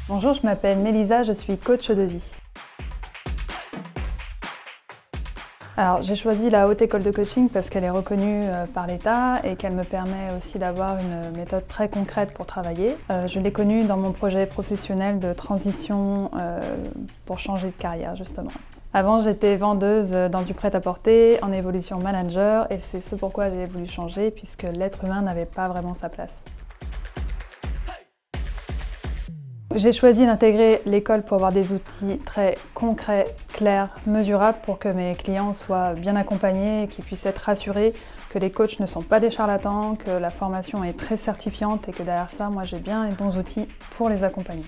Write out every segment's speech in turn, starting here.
Bonjour, je m'appelle Mélisa, je suis coach de vie. Alors, j'ai choisi la Haute École de Coaching parce qu'elle est reconnue par l'État et qu'elle me permet aussi d'avoir une méthode très concrète pour travailler. Je l'ai connue dans mon projet professionnel de transition pour changer de carrière, justement. Avant, j'étais vendeuse dans du prêt-à-porter, en évolution manager, et c'est ce pourquoi j'ai voulu changer, puisque l'être humain n'avait pas vraiment sa place. J'ai choisi d'intégrer l'école pour avoir des outils très concrets, clairs, mesurables pour que mes clients soient bien accompagnés et qu'ils puissent être rassurés que les coachs ne sont pas des charlatans, que la formation est très certifiante et que derrière ça, moi j'ai bien les bons outils pour les accompagner.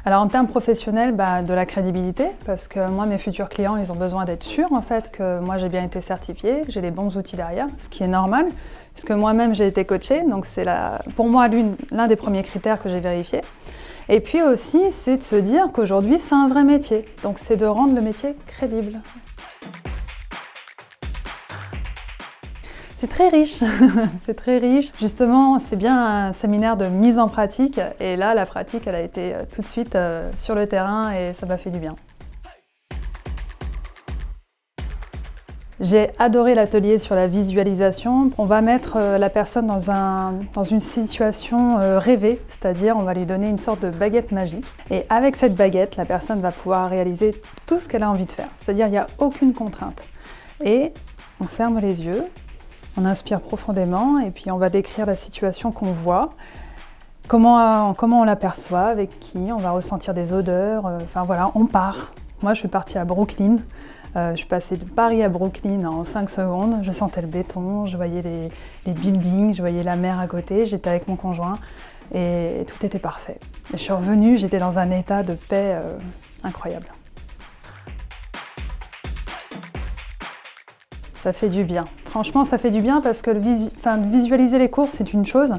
Alors en termes professionnels, de la crédibilité, parce que moi mes futurs clients ils ont besoin d'être sûrs en fait que moi j'ai bien été certifiée, que j'ai les bons outils derrière, ce qui est normal, puisque moi-même j'ai été coachée, donc c'est pour moi l'un des premiers critères que j'ai vérifié. Et puis aussi c'est de se dire qu'aujourd'hui c'est un vrai métier, donc c'est de rendre le métier crédible. C'est très riche, c'est très riche. Justement, c'est bien un séminaire de mise en pratique et là, la pratique, elle a été tout de suite sur le terrain et ça m'a fait du bien. J'ai adoré l'atelier sur la visualisation. On va mettre la personne dans une situation rêvée, c'est-à-dire on va lui donner une sorte de baguette magique. Et avec cette baguette, la personne va pouvoir réaliser tout ce qu'elle a envie de faire. C'est-à-dire qu'il n'y a aucune contrainte. Et on ferme les yeux. On inspire profondément et puis on va décrire la situation qu'on voit, comment on l'aperçoit, avec qui, on va ressentir des odeurs, enfin voilà, on part. Moi je suis partie à Brooklyn, je suis passée de Paris à Brooklyn en 5 secondes, je sentais le béton, je voyais les buildings, je voyais la mer à côté, j'étais avec mon conjoint et tout était parfait. Et je suis revenue, j'étais dans un état de paix incroyable. Ça fait du bien. Franchement, ça fait du bien parce que visualiser les courses, c'est une chose,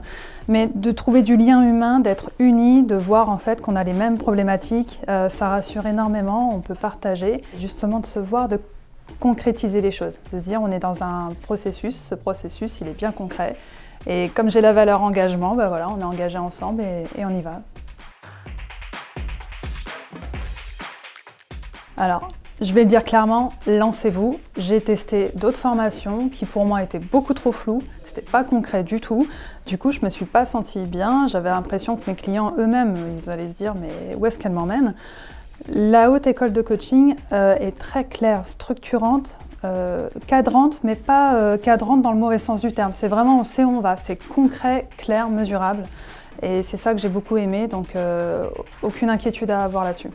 mais de trouver du lien humain, d'être unis, de voir en fait qu'on a les mêmes problématiques, ça rassure énormément, on peut partager, justement de se voir, de concrétiser les choses, de se dire on est dans un processus, ce processus il est bien concret, et comme j'ai la valeur engagement, voilà, on est engagés ensemble et on y va. Alors, je vais le dire clairement, lancez-vous. J'ai testé d'autres formations qui pour moi étaient beaucoup trop floues, c'était pas concret du tout. Du coup, je me suis pas sentie bien, j'avais l'impression que mes clients eux-mêmes, ils allaient se dire mais où est-ce qu'elle m'emmène? La Haute École de Coaching est très claire, structurante, cadrante, mais pas cadrante dans le mauvais sens du terme. C'est vraiment on sait où on va, c'est concret, clair, mesurable. Et c'est ça que j'ai beaucoup aimé, donc aucune inquiétude à avoir là-dessus.